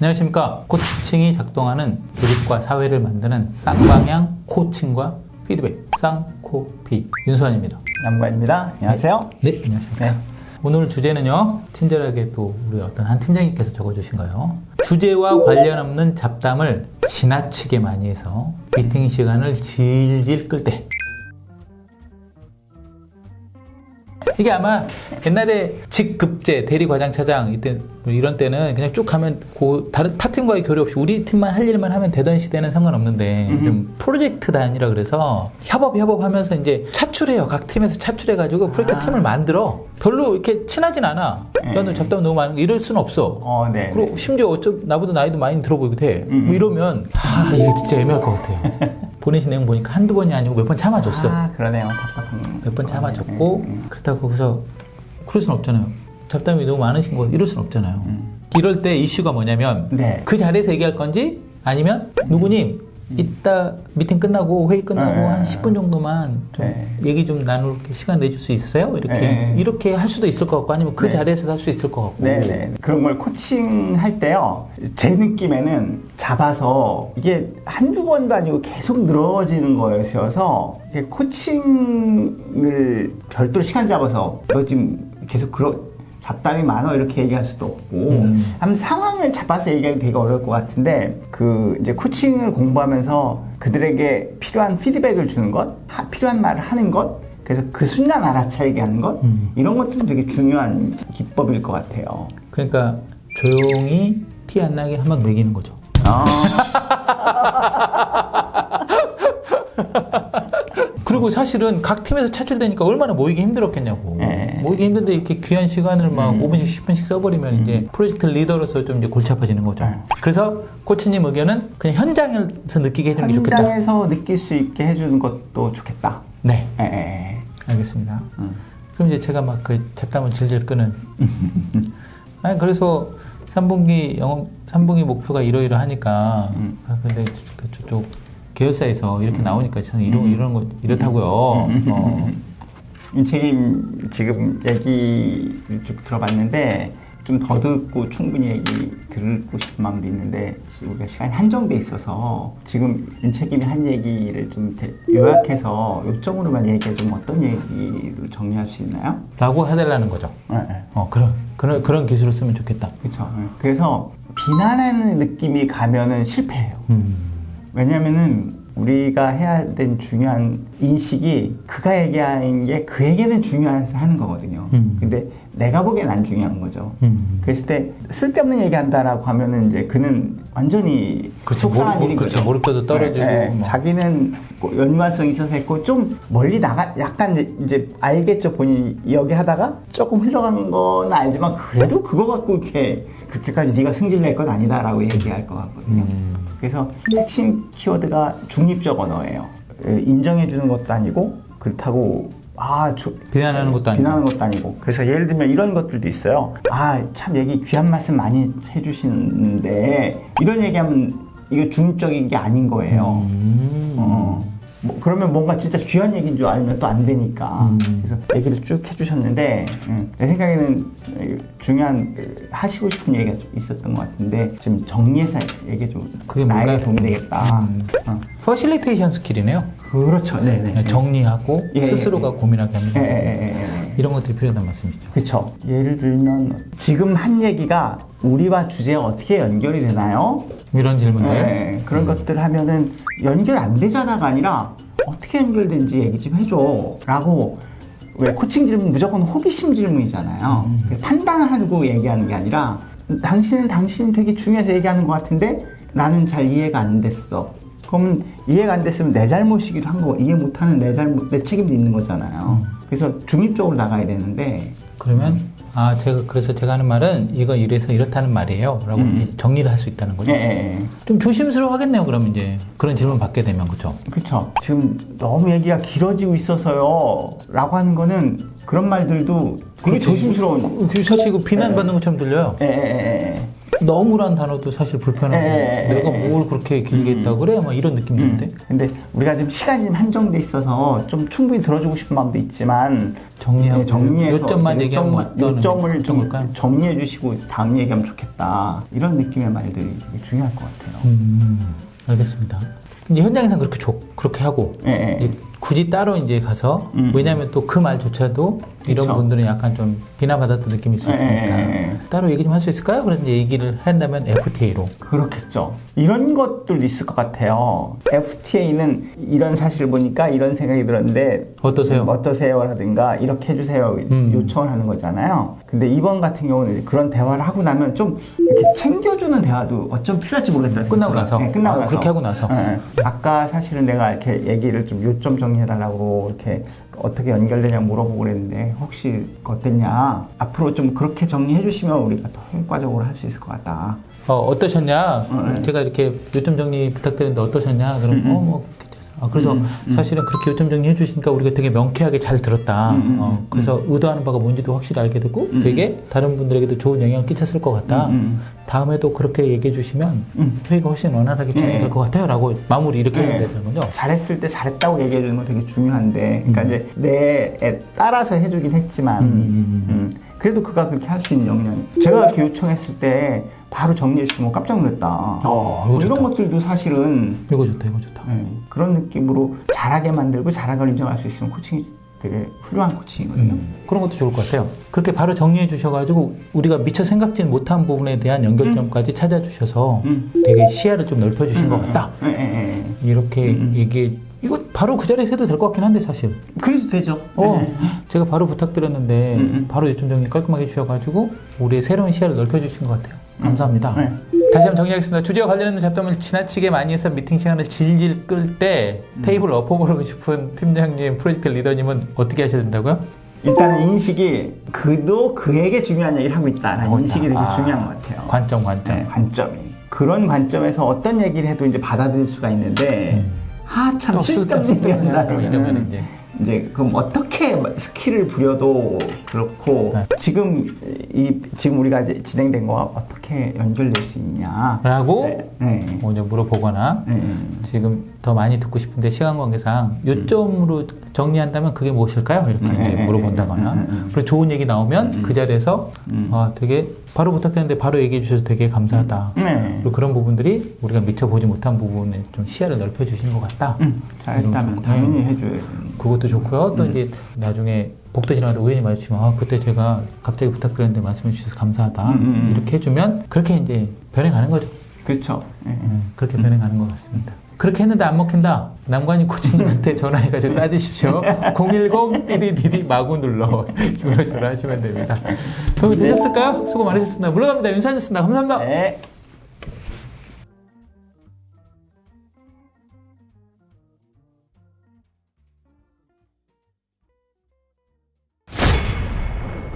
안녕하십니까. 코칭이 작동하는 조직과 사회를 만드는 쌍방향 코칭과 피드백 쌍코피 윤수환입니다. 남관입니다. 안녕하세요. 네, 안녕하십니까. 네. 오늘 주제는요, 친절하게 또 우리 어떤 한 팀장님께서 적어주신 거예요. 주제와 관련 없는 잡담을 지나치게 많이 해서 미팅 시간을 질질 끌 때. 이게 아마 옛날에 직급제, 대리과장차장 이때 이런 때는 그냥 쭉 가면 다른 타 팀과의 교류 없이 우리 팀만 할 일만 하면 되던 시대는 상관없는데 좀 프로젝트 단위라 그래서 협업하면서 이제 차출해요. 각 팀에서 차출해가지고 프로젝트 팀을 만들어. 별로 이렇게 친하진 않아. 야너 잡담 너무 많은 거 이럴 수는 없어. 네. 그리고 심지어 나보다 나이도 많이 들어 보이고 돼. 뭐 이러면 이게 진짜 애매할 것 같아요. 보내신 내용 보니까 한두 번이 아니고 몇 번 참아줬어. 그러네요. 답답한 몇 번 참아줬고 그렇다고 거기서 그럴 순 없잖아요. 잡담이 너무 많으신 거 이럴 순 없잖아요. 이럴 때 이슈가 뭐냐면 네. 그 자리에서 얘기할 건지 아니면 누구님 이따 미팅 끝나고 회의 끝나고 한 10분 정도만 좀 얘기 좀 나눌 시간 내줄 수 있으세요? 이렇게 할 수도 있을 것 같고 아니면 그 자리에서 할 수 있을 것 같고. 네네. 그런 걸 코칭할 때요. 제 느낌에는 잡아서 이게 한두 번도 아니고 계속 늘어지는 거여서 이게 코칭을 별도로 시간 잡아서 너 지금 계속 잡담이 많아 이렇게 얘기할 수도 없고 한 상황을 잡아서 얘기하기 되게 어려울 것 같은데 이제 코칭을 공부하면서 그들에게 필요한 피드백을 주는 것, 필요한 말을 하는 것, 그래서 그 순간 알아차리게 하는 것 이런 것들은 되게 중요한 기법일 것 같아요. 그러니까 조용히 티 안 나게 한 방 먹이는 거죠. 그리고 사실은 각 팀에서 차출되니까 얼마나 모이기 힘들었겠냐고. 모이기 힘든데 이렇게 귀한 시간을 막 5분씩 10분씩 써버리면 이제 프로젝트 리더로서 좀 이제 골치 아파지는 거죠. 그래서 코치님 의견은 그냥 현장에서 느끼게 해주는 게 좋겠다. 현장에서 느낄 수 있게 해주는 것도 좋겠다. 네. 알겠습니다. 그럼 이제 제가 막 그 잡담을 질질 끄는. 그래서 3분기 목표가 이러이러하니까 근데 저쪽 계열사에서 이렇게 나오니까 저는 이런 거 이렇다고요. 책임 지금 얘기를 쭉 들어봤는데 좀 더 듣고 충분히 얘기 듣고 싶은 마음도 있는데 우리가 시간이 한정돼 있어서 지금 윤책임이 한 얘기를 좀 요약해서 요점으로만 얘기해 주면 어떤 얘기로 정리할 수 있나요? 라고 해달라는 거죠. 그런 기술을 쓰면 좋겠다. 그렇죠. 그래서 비난하는 느낌이 가면은 실패해요. 왜냐면은 우리가 해야 된 중요한 인식이 그가 얘기하는 게 그에게는 중요해서 하는 거거든요. 근데 내가 보기엔 안 중요한 거죠. 그랬을 때 쓸데없는 얘기한다라고 하면은 이제 그는 완전히 속상한 일인 거죠. 몰입도도 떨어지고. 자기는 연관성이 있어서 했고 좀 멀리 약간 이제 알겠죠. 본인이 여기 하다가 조금 흘러가는 건 알지만 그래도 그거 갖고 그렇게까지 네가 승질낼 건 아니다라고 얘기할 것 같거든요. 그래서 핵심 키워드가 중립적 언어예요. 인정해주는 것도 아니고 그렇다고 비난하는 것도 아니고. 그래서 예를 들면 이런 것들도 있어요. 참 얘기 귀한 말씀 많이 해주시는데 이런 얘기하면 이거 중립적인 게 아닌 거예요. 그러면 뭔가 진짜 귀한 얘기인 줄 알면 또 안 되니까. 그래서 얘기를 쭉 해주셨는데 내 생각에는 중요한 하시고 싶은 얘기가 좀 있었던 것 같은데 지금 정리해서 얘기 좀 나에게 도움이 되겠다. 퍼실리테이션 스킬이네요. 그렇죠. 네네. 정리하고 스스로가 고민하게 하는 이런 것들이 필요하다는 말씀이시죠. 그렇죠. 예를 들면 지금 한 얘기가 우리와 주제에 어떻게 연결이 되나요? 이런 질문들. 그런 것들 하면은 연결 안 되잖아가 아니라 어떻게 연결된지 얘기 좀 해줘 라고. 왜 코칭 질문 무조건 호기심 질문이잖아요. 판단을 하고 얘기하는 게 아니라 당신은 되게 중요해서 얘기하는 것 같은데 나는 잘 이해가 안 됐어. 그러면 이해가 안 됐으면 내 잘못이기도 한 거고 이해 못하는 내 책임도 있는 거잖아요. 그래서 중립적으로 나가야 되는데 그러면 그래서 제가 하는 말은 이거 이래서 이렇다는 말이에요 라고 이제 정리를 할 수 있다는 거죠. 좀 조심스러워 하겠네요. 그럼 이제 그런 질문 받게 되면. 그렇죠. 지금 너무 얘기가 길어지고 있어서요 라고 하는 거는 그런 말들도 되게 조심스러운. 사실 이거 비난받는 것처럼 들려요. 너무란 단어도 사실 불편하고 내가 뭘 그렇게 길게 했다고 그래? 막 이런 느낌 드는데. 근데 우리가 지금 시간이 좀 한정돼 있어서 좀 충분히 들어주고 싶은 마음도 있지만 정리하고 정리해서 요점만 얘기하면 어떤 요점을 좀 걸까요? 정리해 주시고 다음 얘기하면 좋겠다. 이런 느낌의 말들이 되게 중요할 것 같아요. 알겠습니다. 이제 현장에서는 그렇게 하고 이제 굳이 따로 이제 가서 왜냐하면 또 그 말조차도 이런 그쵸. 분들은 약간 좀 비난받았던 느낌이 있을 수 있으니까 따로 얘기 좀 할 수 있을까요? 그래서 이제 얘기를 한다면 FTA로. 그렇겠죠. 이런 것들도 있을 것 같아요. FTA는 이런 사실을 보니까 이런 생각이 들었는데 어떠세요? 어떠세요?라든가 이렇게 해주세요 요청을 하는 거잖아요. 근데 이번 같은 경우는 그런 대화를 하고 나면 좀 이렇게 챙겨주는 대화도 어쩜 필요할지 모르겠다. 끝나고 나서? 네, 끝나고 나서. 그렇게 하고 나서? 아까 사실은 내가 이렇게 얘기를 좀 요점 정리해달라고 이렇게 어떻게 연결되냐 물어보고 그랬는데 혹시 어땠냐? 앞으로 좀 그렇게 정리해 주시면 우리가 더 효과적으로 할 수 있을 것 같다. 어떠셨냐? 제가 이렇게 요점 정리 부탁드렸는데 어떠셨냐? 그럼 뭐 그래서 사실은 그렇게 요점 정리해 주시니까 우리가 되게 명쾌하게 잘 들었다. 그래서 의도하는 바가 뭔지도 확실히 알게 되고 되게 다른 분들에게도 좋은 영향을 끼쳤을 것 같다. 다음에도 그렇게 얘기해 주시면 회의가 훨씬 원활하게 진행될 것 같아요. 라고 마무리 이렇게 해야 되는 거죠. 잘했을 때 잘했다고 얘기해 주는 건 되게 중요한데 그러니까 이제 내에 따라서 해주긴 했지만 그래도 그가 그렇게 할 수 있는 역량이 제가 이렇게 요청했을 때 바로 정리해 주시면 깜짝 놀랐다. 이거 이런 좋다. 것들도 사실은 이거 좋다. 그런 느낌으로 잘하게 만들고 잘하게 인정할 수 있으면 코칭이 되게 훌륭한 코칭이거든요. 그런 것도 좋을 것 같아요. 그렇게 바로 정리해 주셔가지고 우리가 미처 생각지 못한 부분에 대한 연결점까지 찾아주셔서 되게 시야를 좀 넓혀주신 것 같다. 이렇게 얘기해. 이거 바로 그 자리에서 해도 될 것 같긴 한데 사실. 그래도 되죠. 제가 바로 부탁드렸는데 바로 요점 정리 깔끔하게 해주셔가지고 우리의 새로운 시야를 넓혀주신 것 같아요. 감사합니다. 다시 한번 정리하겠습니다. 주제와 관련된 잡담을 지나치게 많이 해서 미팅 시간을 질질 끌 때 테이블을 엎어버리고 싶은 팀장님, 프로젝트 리더님은 어떻게 하셔야 된다고요? 일단은 인식이 그도 그에게 중요한 얘기를 하고 있다라는 인식이 되게 중요한 것 같아요. 관점이. 관점이. 그런 관점에서 어떤 얘기를 해도 이제 받아들일 수가 있는데 참 쓸데없는 얘기 한다면 이러면 이제 그럼 어떻게 스킬을 부려도 그렇고 지금 우리가 이제 진행된 거와 어떻게 연결될 수 있냐라고 먼저 물어보거나 지금 더 많이 듣고 싶은데 시간 관계상 요점으로 정리한다면 그게 무엇일까요? 이렇게 이제 물어본다거나 그리고 좋은 얘기 나오면 그 자리에서 되게 바로 부탁드렸는데 바로 얘기해 주셔서 되게 감사하다. 그리고 그런 부분들이 우리가 미처 보지 못한 부분에 좀 시야를 넓혀 주시는 것 같다. 잘했다면 당연히 해줘야죠. 그것도 좋고요. 또 이제 나중에 복도 지나가다 우연히 마주치면 그때 제가 갑자기 부탁드렸는데 말씀해 주셔서 감사하다. 이렇게 해주면 그렇게 이제 변해가는 거죠. 그렇죠. 그렇게 변해가는 것 같습니다. 그렇게 했는데 안 먹힌다. 남관이 코치님한테 전화해가지고 따지십시오. 010-DDDD 마구 눌러. 이걸로 전화하시면 됩니다. 도움이 되셨을까요? 수고 많으셨습니다. 물러갑니다. 윤사였습니다. 감사합니다. 네.